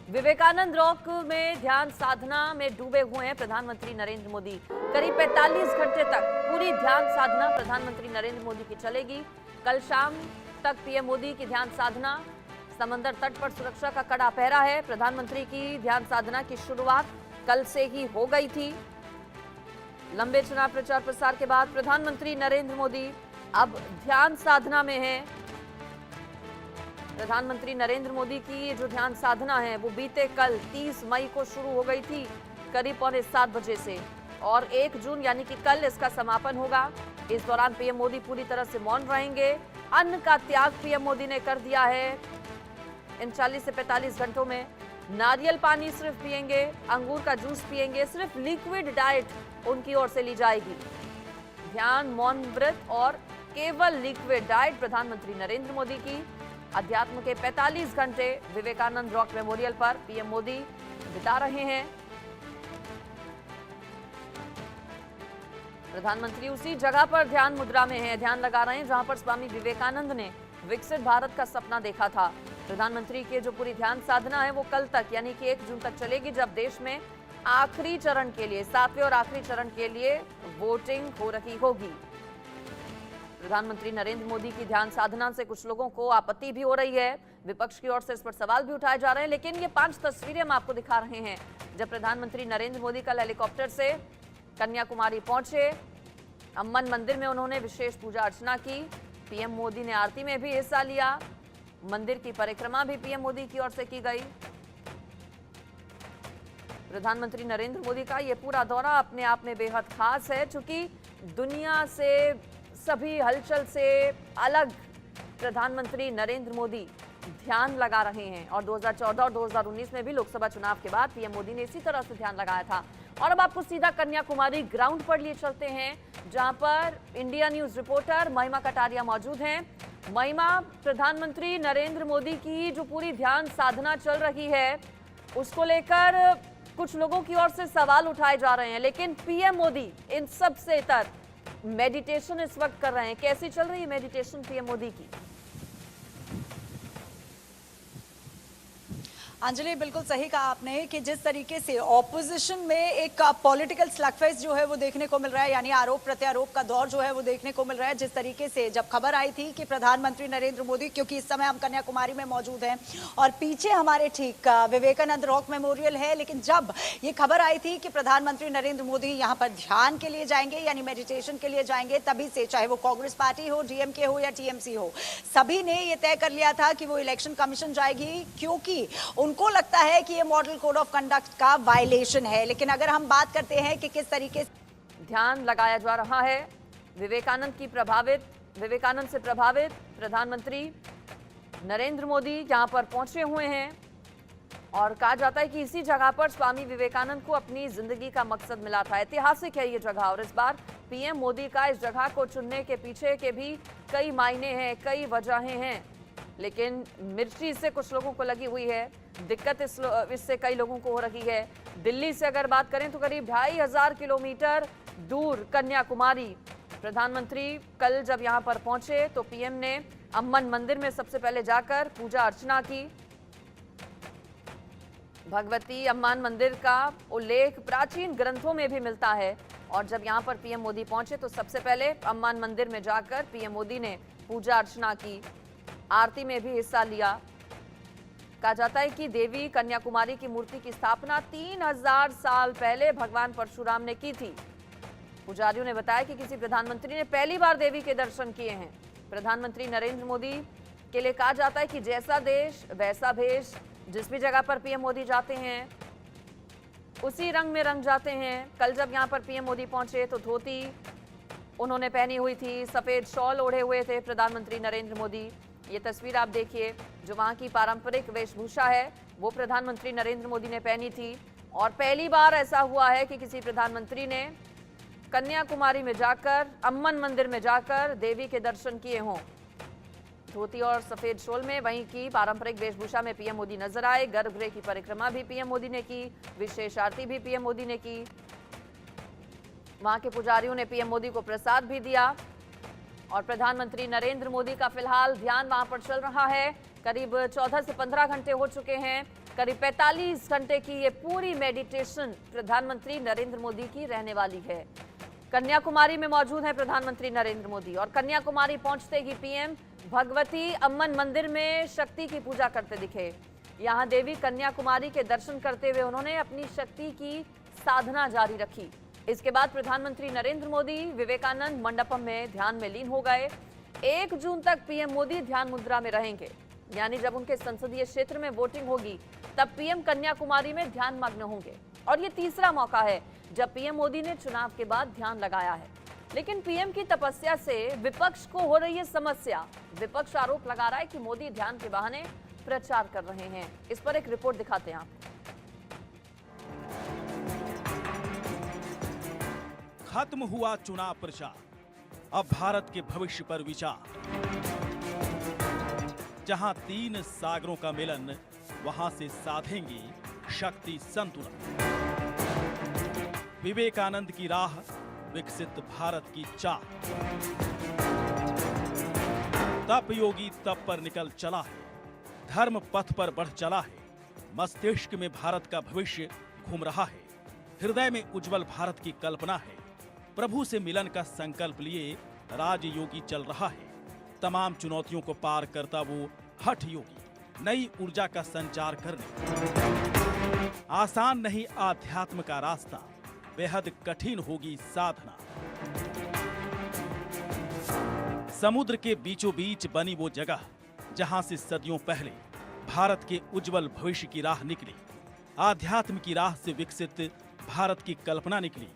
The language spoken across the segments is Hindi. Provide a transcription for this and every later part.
विवेकानंद रॉक में ध्यान साधना में डूबे हुए हैं प्रधानमंत्री नरेंद्र मोदी। करीब 45 घंटे तक पूरी ध्यान साधना प्रधानमंत्री नरेंद्र मोदी की चलेगी। कल शाम तक पीएम मोदी की ध्यान साधना। समंदर तट पर सुरक्षा का कड़ा पहरा है। प्रधानमंत्री की ध्यान साधना की शुरुआत कल से ही हो गई थी। लंबे चुनाव प्रचार प्रसार के बाद प्रधानमंत्री नरेंद्र मोदी अब ध्यान साधना में हैं। प्रधानमंत्री नरेंद्र मोदी की ये जो ध्यान साधना है वो बीते कल 30 मई को शुरू हो गई थी करीब 6:45 बजे से, और 1 जून यानी कि कल इसका समापन होगा। इस दौरान पीएम मोदी पूरी तरह से मौन रहेंगे। अन्न का त्याग पीएम मोदी ने कर दिया है। इन 40 से 45 घंटों में नारियल पानी सिर्फ पिएंगे, अंगूर का जूस पिएंगे, सिर्फ लिक्विड डाइट उनकी ओर से ली जाएगी। ध्यान, मौन व्रत और केवल लिक्विड डाइट प्रधानमंत्री नरेंद्र मोदी की। अध्यात्म के 45 घंटे विवेकानंद रॉक मेमोरियल पर पीएम मोदी बिता रहे हैं। प्रधानमंत्री उसी जगह पर ध्यान मुद्रा में हैं, ध्यान लगा रहे हैं जहां पर स्वामी विवेकानंद ने विकसित भारत का सपना देखा था। प्रधानमंत्री के जो पूरी ध्यान साधना है वो कल तक यानी कि 1 जून तक चलेगी, जब देश में आखिरी चरण के लिए, 7वें और आखिरी चरण के लिए वोटिंग हो रही होगी। प्रधानमंत्री नरेंद्र मोदी की ध्यान साधना से कुछ लोगों को आपत्ति भी हो रही है। विपक्ष की ओर से इस पर सवाल भी उठाए जा रहे हैं, लेकिन ये 5 तस्वीरें हम आपको दिखा रहे हैं जब प्रधानमंत्री नरेंद्र मोदी कल हेलीकॉप्टर से कन्याकुमारी पहुंचे। अम्मन मंदिर में उन्होंने विशेष पूजा अर्चना की। पीएम मोदी ने आरती में भी हिस्सा लिया। मंदिर की परिक्रमा भी पीएम मोदी की ओर से की गई। प्रधानमंत्री नरेंद्र मोदी का यह पूरा दौरा अपने आप में बेहद खास है, चूंकि दुनिया से, सभी हलचल से अलग प्रधानमंत्री नरेंद्र मोदी ध्यान लगा रहे हैं। और 2014 और 2019 में भी लोकसभा चुनाव के बाद पीएम मोदी ने इसी तरह से ध्यान लगाया था। और अब आपको सीधा कन्याकुमारी ग्राउंड पर लिए चलते हैं, जहां पर इंडिया न्यूज रिपोर्टर महिमा कटारिया मौजूद हैं। महिमा, प्रधानमंत्री नरेंद्र मोदी की जो पूरी ध्यान साधना चल रही है उसको लेकर कुछ लोगों की ओर से सवाल उठाए जा रहे हैं, लेकिन पीएम मोदी इन सब से इतर मेडिटेशन इस वक्त कर रहे हैं। कैसी चल रही है मेडिटेशन पीएम मोदी की? अंजलि, बिल्कुल सही कहा आपने कि जिस तरीके से ऑपोजिशन में एक पॉलिटिकल स्लगफेस्ट जो है वो देखने को मिल रहा है, यानी आरोप प्रत्यारोप का दौर जो है वो देखने को मिल रहा है। जिस तरीके से जब खबर आई थी कि प्रधानमंत्री नरेंद्र मोदी, क्योंकि इस समय हम कन्याकुमारी में मौजूद हैं और पीछे हमारे ठीक विवेकानंद रॉक मेमोरियल है, लेकिन जब ये खबर आई थी कि प्रधानमंत्री नरेंद्र मोदी यहाँ पर ध्यान के लिए जाएंगे यानी मेडिटेशन के लिए जाएंगे, तभी से चाहे वो कांग्रेस पार्टी हो, डीएमके हो या टीएमसी हो, सभी ने ये तय कर लिया था कि वो इलेक्शन कमीशन जाएगी, क्योंकि उनको लगता है कि ये मॉडल कोड ऑफ कंडक्ट का वायलेशन है। लेकिन अगर हम बात करते हैं कि किस तरीके से ध्यान लगाया जा रहा है विवेकानंद से प्रभावित प्रधानमंत्री नरेंद्र मोदी यहां पर पहुंचे हुए हैं, और कहा जाता है कि इसी जगह पर स्वामी विवेकानंद को अपनी जिंदगी का मकसद मिला था। ऐतिहासिक है ये जगह, और इस बार पीएम मोदी का इस जगह को चुनने के पीछे के भी कई मायने हैं, कई वजहें हैं, लेकिन मिर्ची इससे कुछ लोगों को लगी हुई है, दिक्कत इससे कई लोगों को हो रही है। दिल्ली से अगर बात करें तो करीब 2500 किलोमीटर दूर कन्याकुमारी। प्रधानमंत्री कल जब यहां पर पहुंचे तो पीएम ने अम्मन मंदिर में सबसे पहले जाकर पूजा अर्चना की। भगवती अम्मन मंदिर का उल्लेख प्राचीन ग्रंथों में भी मिलता है, और जब यहां पर पीएम मोदी पहुंचे तो सबसे पहले अम्मन मंदिर में जाकर पीएम मोदी ने पूजा अर्चना की, आरती में भी हिस्सा लिया। कहा जाता है कि देवी कन्याकुमारी की मूर्ति की स्थापना 3000 साल पहले भगवान परशुराम ने की थी। पुजारियों ने बताया कि किसी प्रधानमंत्री ने पहली बार देवी के दर्शन किए हैं। प्रधानमंत्री नरेंद्र मोदी के लिए कहा जाता है कि जैसा देश वैसा भेष, जिस भी जगह पर पीएम मोदी जाते हैं उसी रंग में रंग जाते हैं। कल जब यहां पर पीएम मोदी पहुंचे तो धोती उन्होंने पहनी हुई थी, सफेद शॉल ओढ़े हुए थे प्रधानमंत्री नरेंद्र मोदी। ये तस्वीर आप देखिए, जो वहां की पारंपरिक वेशभूषा है वो प्रधानमंत्री नरेंद्र मोदी ने पहनी थी, और पहली बार ऐसा हुआ है कि किसी प्रधानमंत्री ने कन्याकुमारी में जाकर, अम्मन मंदिर में जाकर देवी के दर्शन किए हों। धोती और सफेद शॉल में वहीं की पारंपरिक वेशभूषा में पीएम मोदी नजर आए। गर्भगृह की परिक्रमा भी पीएम मोदी ने की, विशेष आरती भी पीएम मोदी ने की। वहां के पुजारियों ने पीएम मोदी को प्रसाद भी दिया, और प्रधानमंत्री नरेंद्र मोदी का फिलहाल ध्यान वहां पर चल रहा है। करीब 14 से 15 घंटे हो चुके हैं। करीब 45 घंटे की ये पूरी मेडिटेशन प्रधानमंत्री नरेंद्र मोदी की रहने वाली है। कन्याकुमारी में मौजूद है प्रधानमंत्री नरेंद्र मोदी और कन्याकुमारी पहुंचते ही पीएम भगवती अम्मन मंदिर में शक्ति की पूजा करते दिखे। यहां देवी कन्याकुमारी के दर्शन करते हुए उन्होंने अपनी शक्ति की साधना जारी रखी। इसके बाद प्रधानमंत्री नरेंद्र मोदी विवेकानंद मंडपम में ध्यान में लीन हो गए। 1 जून तक पीएम मोदी ध्यान मुद्रा में रहेंगे, यानी जब उनके संसदीय क्षेत्र में वोटिंग होगी तब पीएम कन्याकुमारी में ध्यान मग्न होंगे। और ये तीसरा मौका है जब पीएम मोदी ने चुनाव के बाद ध्यान लगाया है। लेकिन पीएम की तपस्या से विपक्ष को हो रही है समस्या। विपक्ष आरोप लगा रहा है कि मोदी ध्यान के बहाने प्रचार कर रहे हैं। इस पर एक रिपोर्ट दिखाते हैं आपको। खत्म हुआ चुनाव प्रचार, अब भारत के भविष्य पर विचार। जहां 3 सागरों का मिलन, वहां से साधेंगे शक्ति संतुलन। विवेकानंद की राह, विकसित भारत की चाह। तप योगी तप पर निकल चला है, धर्म पथ पर बढ़ चला है। मस्तिष्क में भारत का भविष्य घूम रहा है, हृदय में उज्जवल भारत की कल्पना है। प्रभु से मिलन का संकल्प लिए राजयोगी चल रहा है। तमाम चुनौतियों को पार करता वो हठ योगी, नई ऊर्जा का संचार करने। आसान नहीं आध्यात्म का रास्ता, बेहद कठिन होगी साधना। समुद्र के बीचों बीच बनी वो जगह जहां से सदियों पहले भारत के उज्जवल भविष्य की राह निकली। आध्यात्म की राह से विकसित भारत की कल्पना निकली।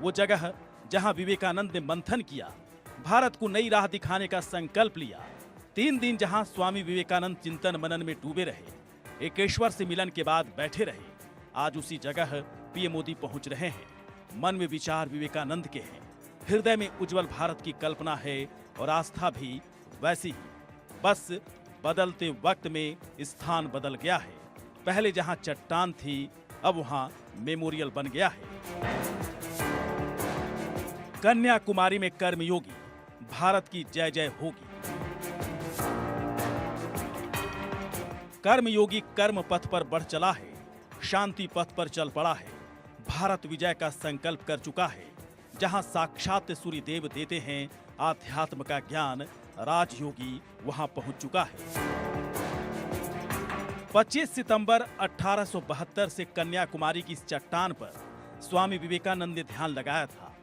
वो जगह जहां विवेकानंद ने मंथन किया, भारत को नई राह दिखाने का संकल्प लिया। 3 दिन जहां स्वामी विवेकानंद चिंतन मनन में डूबे रहे, एकेश्वर से मिलन के बाद बैठे रहे, आज उसी जगह पीएम मोदी पहुंच रहे हैं। मन में विचार विवेकानंद के हैं, हृदय में उज्जवल भारत की कल्पना है और आस्था भी वैसी ही। बस बदलते वक्त में स्थान बदल गया है। पहले जहां चट्टान थी, अब वहां मेमोरियल बन गया है। कन्याकुमारी में कर्मयोगी, भारत की जय जय होगी। कर्मयोगी कर्म पथ पर बढ़ चला है, शांति पथ पर चल पड़ा है। भारत विजय का संकल्प कर चुका है। जहां साक्षात सूर्य देव देते हैं आध्यात्म का ज्ञान, राजयोगी वहां पहुंच चुका है। 25 सितंबर 1872 से कन्याकुमारी की इस चट्टान पर स्वामी विवेकानंद ने ध्यान लगाया था।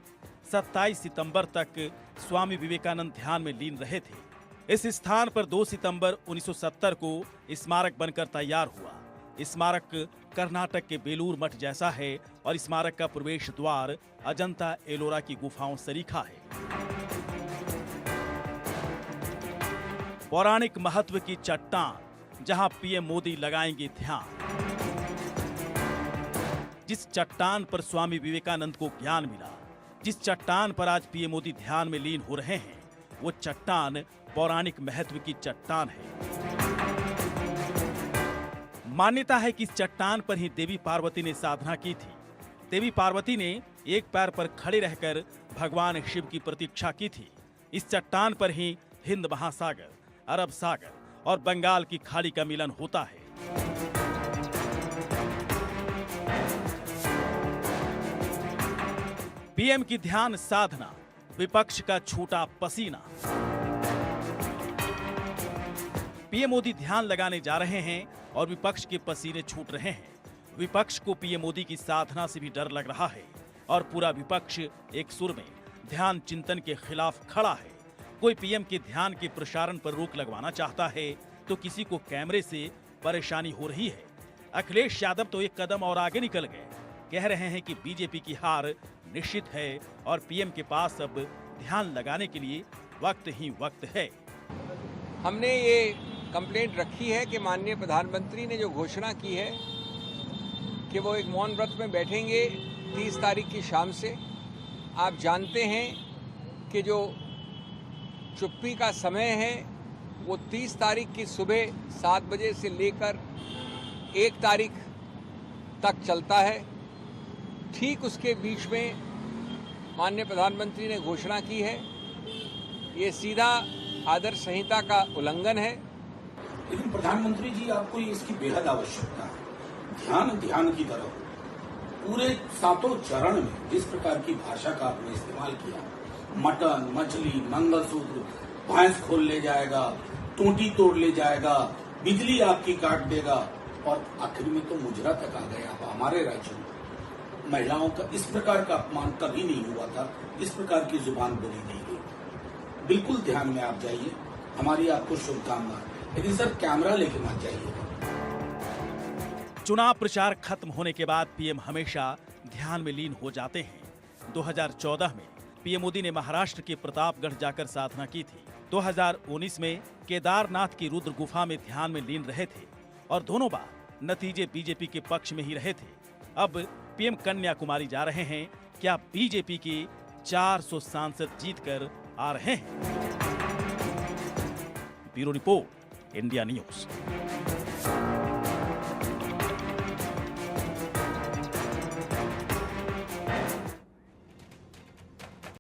27 सितंबर तक स्वामी विवेकानंद ध्यान में लीन रहे थे। इस स्थान पर 2 सितंबर 1970 को स्मारक बनकर तैयार हुआ। स्मारक कर्नाटक के बेलूर मठ जैसा है और स्मारक का प्रवेश द्वार अजंता एलोरा की गुफाओं सरीखा है। पौराणिक महत्व की चट्टान जहां पीएम मोदी लगाएंगे ध्यान। जिस चट्टान पर स्वामी विवेकानंद को ज्ञान मिला, जिस चट्टान पर आज पीएम मोदी ध्यान में लीन हो रहे हैं, वो चट्टान पौराणिक महत्व की चट्टान है। मान्यता है कि इस चट्टान पर ही देवी पार्वती ने साधना की थी। देवी पार्वती ने एक पैर पर खड़े रहकर भगवान शिव की प्रतीक्षा की थी। इस चट्टान पर ही हिंद महासागर, अरब सागर और बंगाल की खाड़ी का मिलन होता है। पीएम की ध्यान साधना, विपक्ष का छूटा पसीना। पीएम मोदी ध्यान लगाने जा रहे हैं और विपक्ष के पसीने छूट रहे हैं। विपक्ष को पीएम मोदी की साधना से भी डर लग रहा है और पूरा विपक्ष एक सुर में ध्यान चिंतन के खिलाफ खड़ा है। कोई पीएम के ध्यान के प्रसारण पर रोक लगवाना चाहता है तो किसी को कैमरे से परेशानी हो रही है। अखिलेश यादव तो एक कदम और आगे निकल गए, कह रहे हैं कि बीजेपी की हार निश्चित है और पीएम के पास अब ध्यान लगाने के लिए वक्त ही वक्त है। हमने ये कंप्लेंट रखी है कि माननीय प्रधानमंत्री ने जो घोषणा की है कि वो एक मौन व्रत में बैठेंगे 30 तारीख की शाम से। आप जानते हैं कि जो चुप्पी का समय है वो 30 तारीख की सुबह 7 बजे से लेकर 1 तारीख तक चलता है। ठीक उसके बीच में माननीय प्रधानमंत्री ने घोषणा की है, ये सीधा आदर्श संहिता का उल्लंघन है। लेकिन प्रधानमंत्री जी, आपको इसकी बेहद आवश्यकता है। ध्यान की तरफ पूरे 7 चरण में जिस प्रकार की भाषा का आपने इस्तेमाल किया, मटन, मछली, मंगलसूत्र, भैंस खोल ले जाएगा, टूटी तोड़ ले जाएगा, बिजली आपकी काट देगा, और आखिर में तो मुजरा तक आ गए। आप हमारे राज्य में महिलाओं का इस प्रकार का अपमान कभी नहीं हुआ था, इस प्रकार की जुबान बोली नहीं गई। बिल्कुल ध्यान में आप जाइए, हमारी आपको शुभकामनाएं। लेकिन सर कैमरा लेके मत जाइएगा। चुनाव प्रचार खत्म होने के बाद पीएम हमेशा ध्यान में लीन हो जाते हैं। 2014 में पीएम मोदी ने महाराष्ट्र के प्रतापगढ़ जाकर साधना की थी। 2019 में केदारनाथ की रुद्र गुफा में ध्यान में लीन रहे थे और दोनों बार नतीजे बीजेपी के पक्ष में ही रहे थे। अब पीएम कन्याकुमारी जा रहे हैं। क्या बीजेपी की 400 सांसद जीतकर आ रहे हैं? Bureau report, India news.